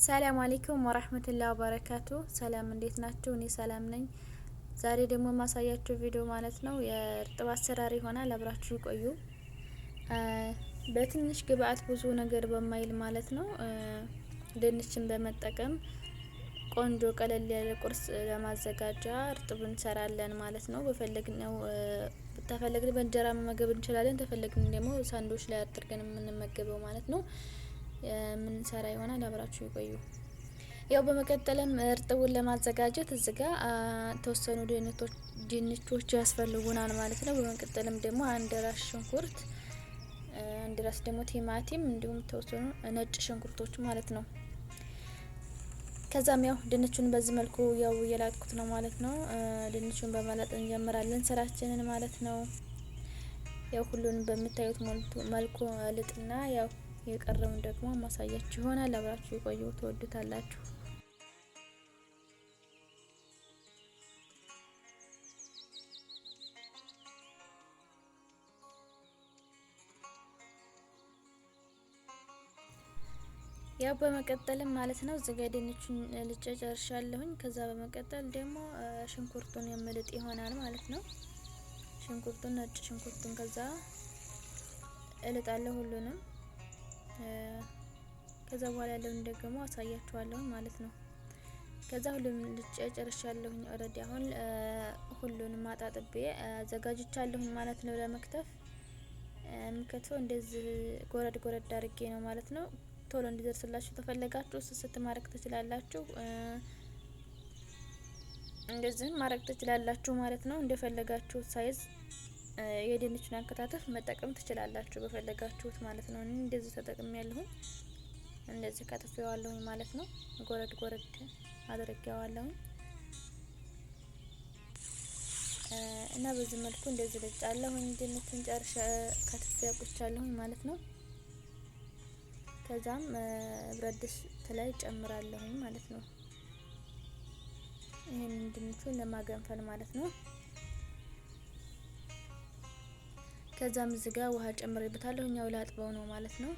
ሰላም አለይኩም ወራህመቱላሂ ወበረካቱ። ሰላም እንዴት ናችሁ? እኔ ሰላም ነኝ። ዛሬ ደግሞ ማሳያችሁ ቪዲዮ ማለት ነው የእርጥብ አሰራር ይሆናል። አብራችሁ ቆዩ። በትንሽ ግብአት ብዙ ነገር በማይል ማለት ነው ድንችን በመጠቀም ቆንጆ ቀለል ያለ ቁርስ ለማዘጋጃ እርጥብ እንሰራለን ማለት ነው። በፈለግነው ተፈለግን በእንጀራ መመገብ እንችላለን። ተፈለግን ደግሞ ሳንዶች ላይ አድርገን የምንመገበው ማለት ነው ምን ሰራ ይሆናል። አብራችሁ ይቆዩ። ያው በመቀጠልም እርጥቡን ለማዘጋጀት እዚህ ጋር ተወሰኑ ድንቾች ያስፈልጉናል ማለት ነው። በመቀጠልም ደግሞ አንድ ራስ ሽንኩርት፣ አንድ ራስ ደግሞ ቲማቲም እንዲሁም ተወሰኑ ነጭ ሽንኩርቶች ማለት ነው። ከዛም ያው ድንቹን በዚህ መልኩ ያው እየላጥኩት ነው ማለት ነው። ድንቹን በመላጥ እንጀምራለን ስራችንን ማለት ነው። ያው ሁሉንም በምታዩት መልኩ ልጥና ያው የቀረውን ደግሞ ማሳያችሁ ይሆናል። አብራችሁ ይቆዩ፣ ትወዱታላችሁ። ያው በመቀጠልም ማለት ነው እዚህ ጋር ድንቹን ልጬ ጨርሻለሁኝ። ከዛ በመቀጠል ደግሞ ሽንኩርቱን የምልጥ ይሆናል ማለት ነው። ሽንኩርቱን ነጭ ሽንኩርቱን ከዛ እልጣለሁ ሁሉንም። ከዛ በኋላ ያለውን ደግሞ አሳያችኋለሁ ማለት ነው። ከዛ ሁሉንም ልጬ ጨርሻለሁኝ ኦሬዲ። አሁን ሁሉንም አጣጥቤ አዘጋጅቻለሁኝ ማለት ነው ለመክተፍ። የምከትፈው እንደዚህ ጎረድ ጎረድ አድርጌ ነው ማለት ነው። ቶሎ እንዲደርስላችሁ ተፈለጋችሁ ስስት ማድረግ ትችላላችሁ፣ እንደዚህ ማድረግ ትችላላችሁ ማለት ነው። እንደፈለጋችሁ ሳይዝ የድንቹን አከታተፍ መጠቀም ትችላላችሁ በፈለጋችሁት ማለት ነው። እኔ እንደዚህ ተጠቅሜያለሁ፣ እንደዚህ ከትፌዋለሁ ማለት ነው። ጎረድ ጎረድ አድርጌዋለሁ እና በዚህ መልኩ እንደዚህ ልጫለሁ። ድንቹን ጨርሼ ከትፌ አቁቻለሁ ማለት ነው። ከዛም ብረት ድስት ላይ ጨምራለሁ ማለት ነው። ይሄን ድንቹን ለማገንፈል ማለት ነው። ከዛም እዚህ ጋር ውሃ ጨምሬበታለሁ። እኛው ላጥበው ነው ማለት ነው።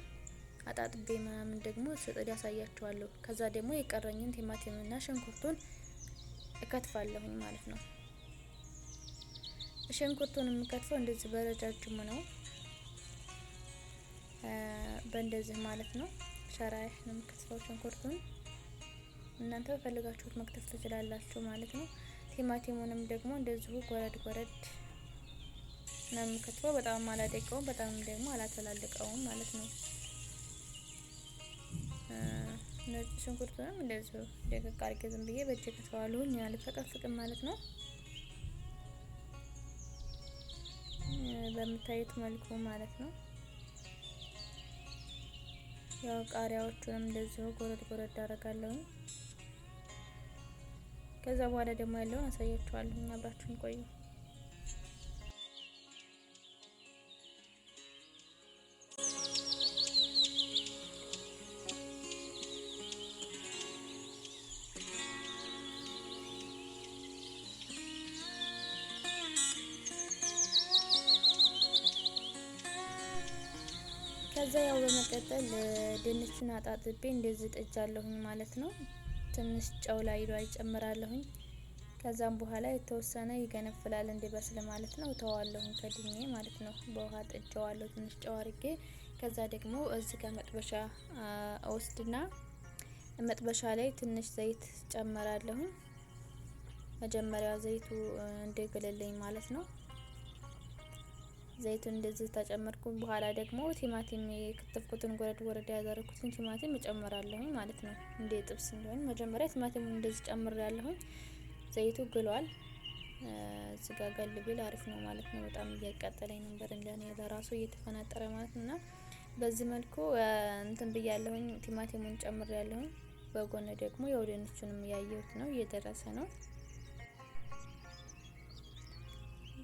አጣጥቤ ምናምን ደግሞ ስጥድ ያሳያችኋለሁ። ከዛ ደግሞ የቀረኝን ቲማቲምና ሽንኩርቱን እከትፋለሁ ማለት ነው። ሽንኩርቱን የምከትፈው እንደዚህ በረጃጅሙ ነው፣ በእንደዚህ ማለት ነው። ሸራይህ ነው የምከትፈው ሽንኩርቱን። እናንተ በፈልጋችሁት መክተፍ ትችላላችሁ ማለት ነው። ቲማቲሙንም ደግሞ እንደዚሁ ጎረድ ጎረድ ነው የምከትፈው። በጣም አላደቀውም፣ በጣም ደግሞ አላተላልቀውም ማለት ነው። ነጭ ሽንኩርቱንም እንደዚሁ ደቀቅ አድርጌ ዝም ብዬ በእጄ ከተዋለሁ አልፈቀፍቅም ማለት ነው። በምታዩት መልኩ ማለት ነው። ያው ቃሪያዎቹንም እንደዚሁ ጎረድ ጎረድ አደርጋለሁ። ከዛ በኋላ ደግሞ ያለውን አሳያችኋለሁ። አብራችሁን ቆዩ። ከዛ ያው በመቀጠል ድንቹን አጣጥቤ እንደዚህ ጥጃለሁኝ ማለት ነው። ትንሽ ጨው ላይ ጨምራለሁኝ። ከዛም በኋላ የተወሰነ ይገነፍላል እንዲበስል ማለት ነው። ተዋለሁኝ ከድኜ ማለት ነው። በውሃ ጥጄዋለሁ ትንሽ ጨው አድርጌ። ከዛ ደግሞ እዚህ ጋር መጥበሻ ወስድና መጥበሻ ላይ ትንሽ ዘይት ጨምራለሁኝ። መጀመሪያ ዘይቱ እንዲግልልኝ ማለት ነው። ዘይቱን እንደዚህ ተጨመርኩ በኋላ ደግሞ ቲማቲም የከተፍኩትን ጎረድ ጎረድ ያደረኩትን ቲማቲም እጨምራለሁ ማለት ነው። እንደ ጥብስ እንደሆነ መጀመሪያ ቲማቲሙን እንደዚህ ጨምሬያለሁ። ዘይቱ ግሏል። ስጋ ገልብል አሪፍ ነው ማለት ነው። በጣም እያቃጠለኝ ነበር እንደኔ ለራሱ እየተፈናጠረ ማለት ነውና በዚህ መልኩ እንትን ብያለሁኝ። ቲማቲሙን ጨምሬያለሁ። በጎን ደግሞ ያው ድንቹንም ያየሁት ነው እየደረሰ ነው።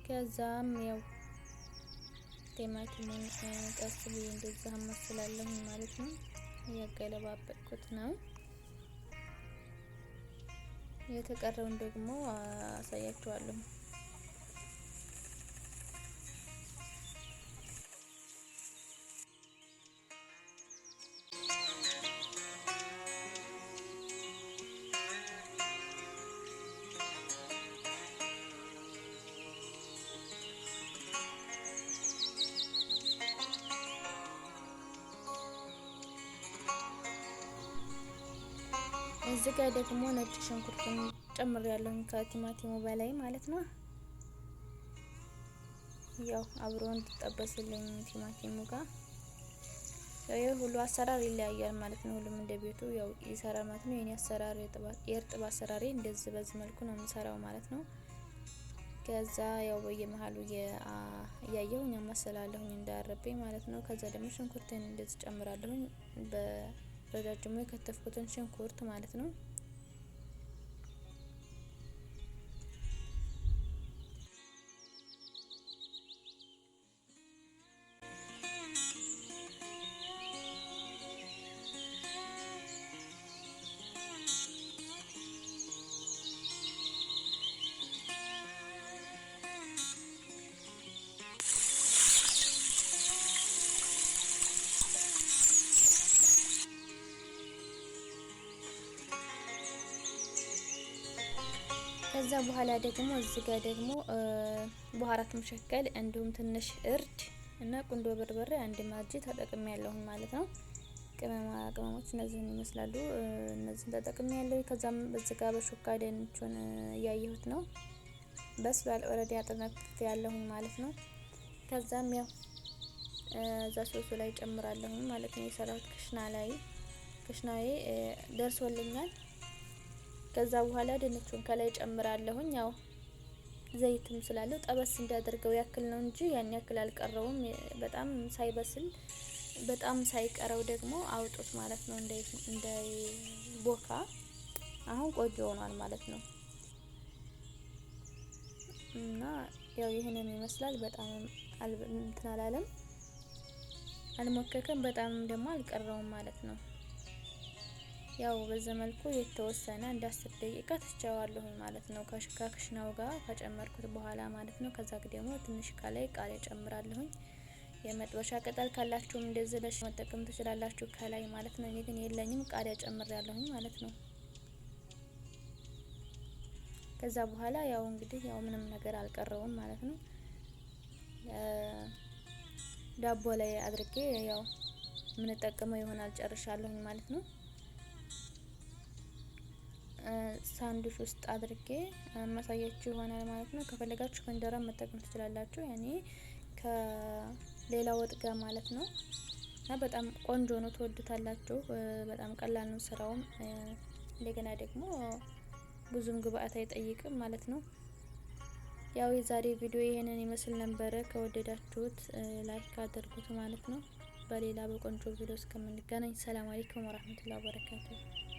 ከዛም ያው ቲማቲሙን ቀስ ብዬ እንደዛ አማስላለሁ ማለት ነው። እያገለባበጥኩት ነው። የተቀረውን ደግሞ አሳያችኋለሁ። እዚህ ጋር ደግሞ ነጭ ሽንኩርቱን ጨምሬያለሁ ከቲማቲሙ በላይ ማለት ነው። ያው አብሮ እንዲጠበስልኝ ቲማቲሙ ጋር ያው ሁሉ አሰራር ይለያያል ማለት ነው። ሁሉም እንደ ቤቱ ያው ይሰራል ማለት ነው። የኔ አሰራር የእርጥብ አሰራሬ እንደዚህ በዚህ መልኩ ነው የምሰራው ማለት ነው። ከዛ ያው በየመሃሉ እያየሁኝ አማሰላለሁኝ እንዳያረብኝ ማለት ነው። ከዛ ደግሞ ሽንኩርቴን እንደዚህ ጨምራለሁኝ በረጃጅሙ የከተፍኩትን ሽንኩርት ማለት ነው። ከዛ በኋላ ደግሞ እዚህ ጋር ደግሞ በኋራት መሸከል እንዲሁም ትንሽ እርድ እና ቁንዶ በርበሬ አንድ ማጂ ተጠቅሜ ያለሁኝ ማለት ነው። ቅመሞች እነዚህን ይመስላሉ። እነዚህን ተጠቅሜ ያለሁኝ። ከዛም እዚህ ጋር በሹካ ድንቹን እያየሁት ነው በስሏል። ኦልሬዲ አጥነፍ ያለሁኝ ማለት ነው። ከዛም ያው እዛ ሶሱ ላይ ጨምራለሁኝ ማለት ነው። የሰራሁት ክሽናዬ ደርሶልኛል። ከዛ በኋላ ድንቹን ከላይ ጨምራለሁኝ። ያው ዘይትም ስላለው ጠበስ እንዲያደርገው ያክል ነው እንጂ ያን ያክል አልቀረውም። በጣም ሳይበስል በጣም ሳይቀረው ደግሞ አውጡት ማለት ነው። እንደ ቦካ አሁን ቆጆ ሆኗል ማለት ነው። እና ያው ይሄንን ይመስላል። በጣም እንትን አላለም፣ አልሞከከም፣ በጣም ደግሞ አልቀረውም ማለት ነው። ያው በዚህ መልኩ የተወሰነ እንደ 10 ደቂቃ ተቻዋለሁኝ ማለት ነው። ከክሽናው ጋር ከጨመርኩት በኋላ ማለት ነው። ከዛ ደግሞ ትንሽ ከላይ ቃሪያ ጨምራለሁኝ። የመጥበሻ ቅጠል ካላችሁም እንደዚህ ለሽ መጠቀም ትችላላችሁ ከላይ ማለት ነው። እኔ ግን የለኝም፣ ቃሪያ ጨምሬያለሁኝ ማለት ነው። ከዛ በኋላ ያው እንግዲህ ያው ምንም ነገር አልቀረውም ማለት ነው። ዳቦ ላይ አድርጌ ያው ምን ተጠቀመው ይሆናል ጨርሻለሁኝ ማለት ነው። ሳንዱች ውስጥ አድርጌ ማሳያችሁ ይሆናል ማለት ነው። ከፈለጋችሁ ከእንጀራ መጠቀም ትችላላችሁ፣ ያኔ ከሌላ ወጥ ጋር ማለት ነው። እና በጣም ቆንጆ ነው፣ ትወዱታላችሁ። በጣም ቀላል ነው ስራውም። እንደገና ደግሞ ብዙም ግብአት አይጠይቅም ማለት ነው። ያው የዛሬ ቪዲዮ ይሄንን ይመስል ነበረ። ከወደዳችሁት ላይክ አድርጉት ማለት ነው። በሌላ በቆንጆ ቪዲዮ እስከምንገናኝ ሰላም አለይኩም ወራህመቱላሂ ወበረካቱ።